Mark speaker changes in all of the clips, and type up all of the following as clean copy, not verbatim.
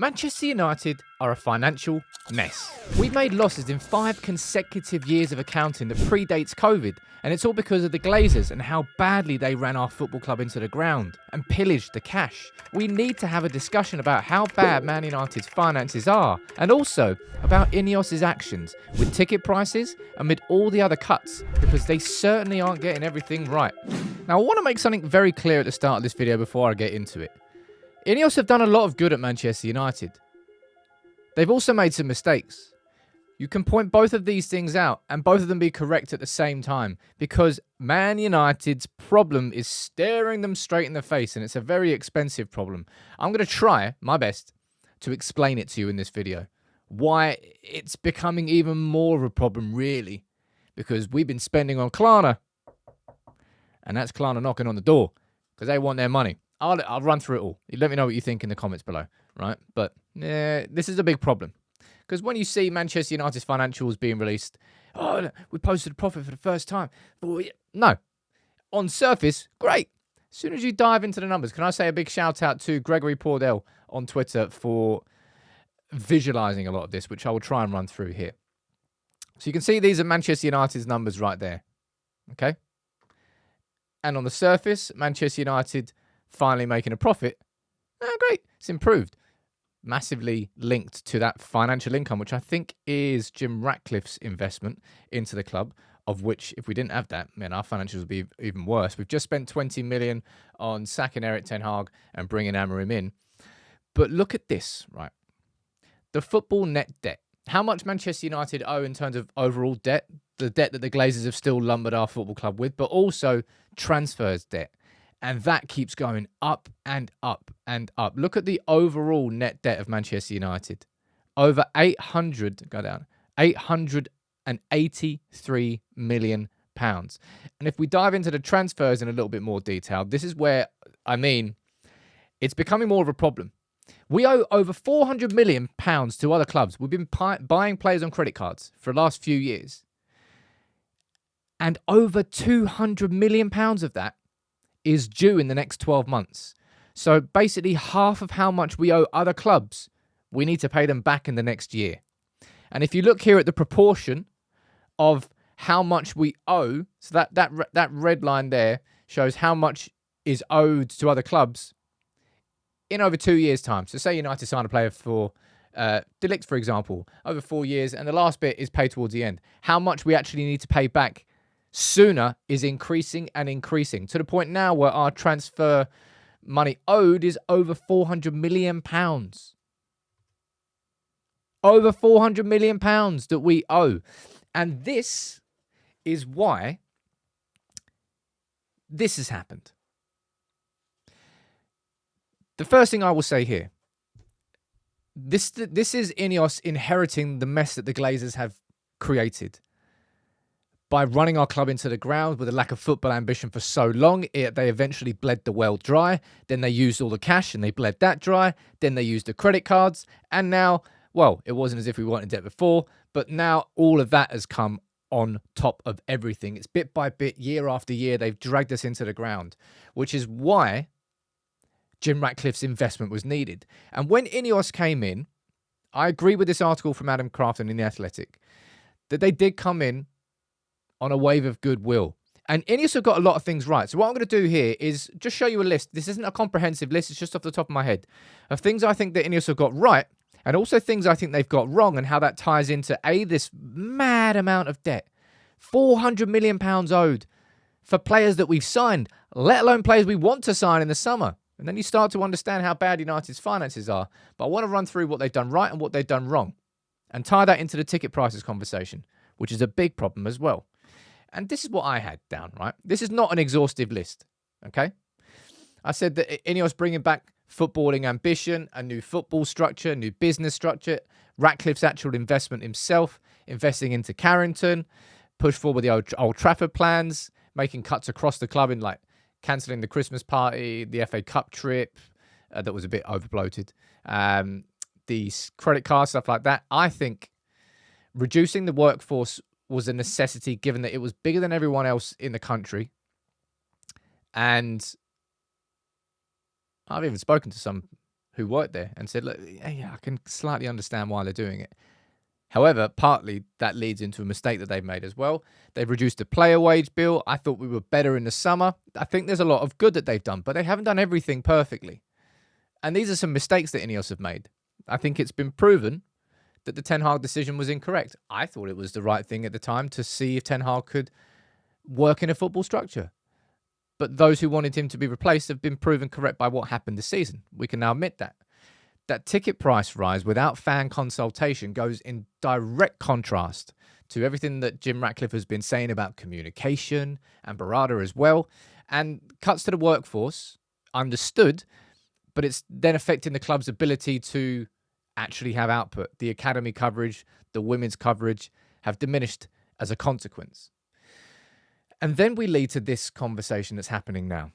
Speaker 1: Manchester United are a financial mess. We've made losses in 5 consecutive years of accounting that predates COVID, and it's all because of the Glazers and how badly they ran our football club into the ground and pillaged the cash. We need to have a discussion about how bad Man United's finances are, and also about INEOS's actions with ticket prices amid all the other cuts, because they certainly aren't getting everything right. Now, I want to make something very clear at the start of this video before I get into it. INEOS have done a lot of good at Manchester United. They've also made some mistakes. You can point both of these things out and both of them be correct at the same time, because Man United's problem is staring them straight in the face, and it's a very expensive problem. I'm going to try my best to explain it to you in this video. Why it's becoming even more of a problem, really, because we've been spending on Klarna, and that's Klarna knocking on the door because they want their money. I'll run through it all. Let me know what you think in the comments below, right? But this is a big problem. Because when you see Manchester United's financials being released, oh, we posted a profit for the first time. No. On surface, great. As soon as you dive into the numbers, can I say a big shout out to Gregory Pordell on Twitter for visualizing a lot of this, which I will try and run through here. So you can see these are Manchester United's numbers right there. Okay? And on the surface, Manchester United finally making a profit. Great. It's improved. Massively linked to that financial income, which I think is Jim Ratcliffe's investment into the club, of which, if we didn't have that, man, our financials would be even worse. We've just spent 20 million on sacking Erik ten Hag and bringing Amorim in. But look at this, right? The football net debt. How much Manchester United owe in terms of overall debt, the debt that the Glazers have still lumbered our football club with, but also transfers debt. And that keeps going up and up and up. Look at the overall net debt of Manchester United. Over 883 million pounds. And if we dive into the transfers in a little bit more detail, this is where, it's becoming more of a problem. We owe over 400 million pounds to other clubs. We've been buying players on credit cards for the last few years. And over 200 million pounds of that is due in the next 12 months. So basically half of how much we owe other clubs, we need to pay them back in the next year. And if you look here at the proportion of how much we owe, so that red line there shows how much is owed to other clubs in over 2 years' time. So say United sign a player for De Ligt, for example, over 4 years, and the last bit is paid towards the end. How much we actually need to pay back sooner is increasing and increasing, to the point now where our transfer money owed is over 400 million pounds. Over 400 million pounds that we owe. And this is why this has happened. The first thing I will say here, this is INEOS inheriting the mess that the Glazers have created. By running our club into the ground with a lack of football ambition for so long, they eventually bled the well dry. Then they used all the cash and they bled that dry. Then they used the credit cards. And now, well, it wasn't as if we weren't in debt before, but now all of that has come on top of everything. It's bit by bit, year after year, they've dragged us into the ground, which is why Jim Ratcliffe's investment was needed. And when INEOS came in, I agree with this article from Adam Crafton in The Athletic, that they did come in on a wave of goodwill. And INEOS have got a lot of things right. So what I'm going to do here is just show you a list. This isn't a comprehensive list. It's just off the top of my head of things I think that INEOS have got right, and also things I think they've got wrong, and how that ties into, this mad amount of debt. 400 million pounds owed for players that we've signed, let alone players we want to sign in the summer. And then you start to understand how bad United's finances are. But I want to run through what they've done right and what they've done wrong, and tie that into the ticket prices conversation, which is a big problem as well. And this is what I had down, right? This is not an exhaustive list, okay? I said that INEOS bringing back footballing ambition, a new football structure, new business structure, Ratcliffe's actual investment himself, investing into Carrington, push forward the Old Trafford plans, making cuts across the club in like cancelling the Christmas party, the FA Cup trip that was a bit overbloated, the credit card, stuff like that. I think reducing the workforce was a necessity, given that it was bigger than everyone else in the country. And I've even spoken to some who worked there and said, look, yeah, I can slightly understand why they're doing it. However, partly that leads into a mistake that they've made as well. They've reduced the player wage bill. I thought we were better in the summer. I think there's a lot of good that they've done, but they haven't done everything perfectly. And these are some mistakes that INEOS have made. I think it's been proven that the Ten Hag decision was incorrect. I thought it was the right thing at the time to see if Ten Hag could work in a football structure. But those who wanted him to be replaced have been proven correct by what happened this season. We can now admit that. That ticket price rise without fan consultation goes in direct contrast to everything that Jim Ratcliffe has been saying about communication and Barada as well, and cuts to the workforce, understood, but it's then affecting the club's ability to actually have output. The academy coverage, the women's coverage have diminished as a consequence. And then we lead to this conversation that's happening now.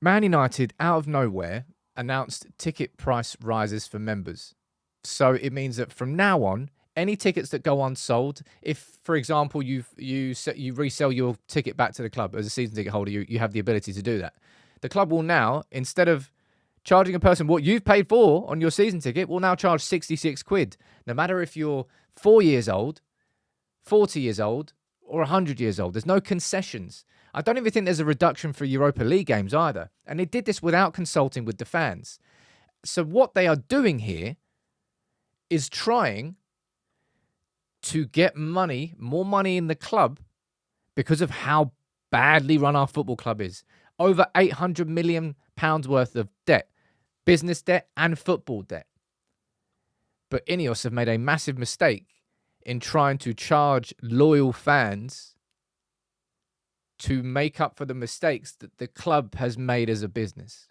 Speaker 1: Man United, out of nowhere, announced ticket price rises for members. So it means that from now on, any tickets that go unsold, if, for example, you resell your ticket back to the club as a season ticket holder, you have the ability to do that. The club will now, instead of charging a person what you've paid for on your season ticket, will now charge 66 quid. No matter if you're 4 years old, 40 years old, or 100 years old. There's no concessions. I don't even think there's a reduction for Europa League games either. And they did this without consulting with the fans. So what they are doing here is trying to get money, more money in the club because of how badly run our football club is. Over £800 million worth of debt, business debt and football debt. But INEOS have made a massive mistake in trying to charge loyal fans to make up for the mistakes that the club has made as a business.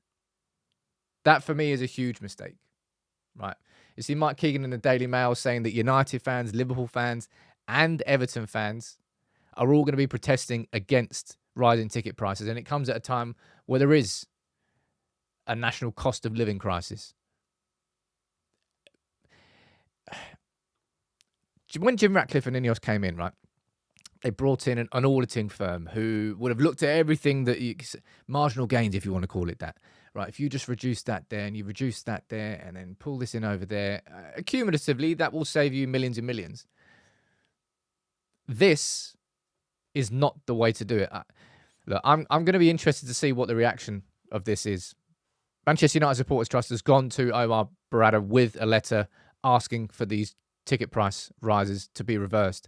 Speaker 1: That, for me, is a huge mistake, right? You see Mike Keegan in the Daily Mail saying that United fans, Liverpool fans, and Everton fans are all going to be protesting against rising ticket prices, and it comes at a time where there is a national cost of living crisis. When Jim Ratcliffe and INEOS came in, right, they brought in an auditing firm who would have looked at everything that marginal gains, if you want to call it that. Right, if you just reduce that there and you reduce that there and then pull this in over there, cumulatively, that will save you millions and millions. This is not the way to do it. Look, I'm going to be interested to see what the reaction of this is. Manchester United Supporters Trust has gone to Omar Barada with a letter asking for these ticket price rises to be reversed.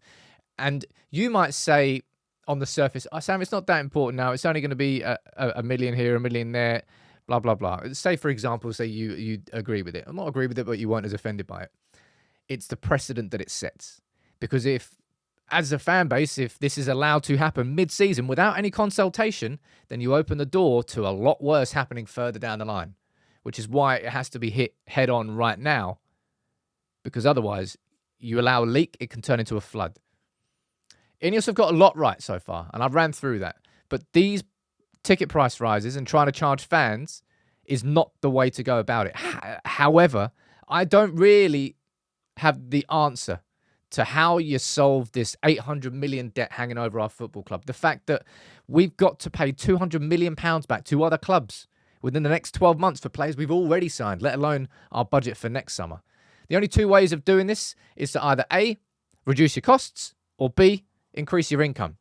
Speaker 1: And you might say on the surface, Sam, it's not that important now. It's only going to be a million here, a million there, blah, blah, blah. Say, for example, say you agree with it. I'm not agree with it, but you weren't as offended by it. It's the precedent that it sets. Because if, as a fan base, if this is allowed to happen mid-season without any consultation, then you open the door to a lot worse happening further down the line, which is why it has to be hit head on right now. Because otherwise, you allow a leak, it can turn into a flood. INEOS have got a lot right so far, and I've ran through that. But these ticket price rises and trying to charge fans is not the way to go about it. However, I don't really have the answer to how you solve this 800 million debt hanging over our football club. The fact that we've got to pay 200 million pounds back to other clubs within the next 12 months for players we've already signed, let alone our budget for next summer. The only two ways of doing this is to either A, reduce your costs, or B, increase your income.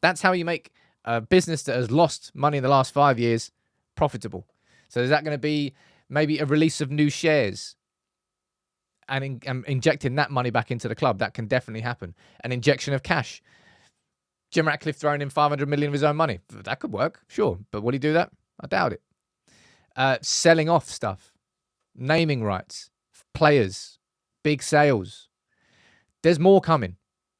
Speaker 1: That's how you make a business that has lost money in the last 5 years profitable. So is that going to be maybe a release of new shares and injecting that money back into the club? That can definitely happen. An injection of cash. Jim Ratcliffe throwing in 500 million of his own money. That could work, sure. But will he do that? I doubt it. Selling off stuff. Naming rights. Players. Big sales. There's more coming.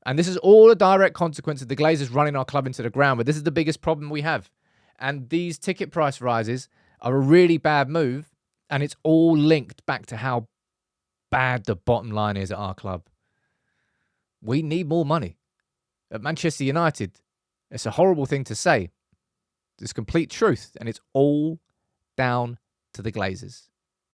Speaker 1: And this is all a direct consequence of the Glazers running our club into the ground. But this is the biggest problem we have. And these ticket price rises are a really bad move. And it's all linked back to how bad the bottom line is at our club. We need more money. At Manchester United, it's a horrible thing to say. It's complete truth. And it's all down to the Glazers.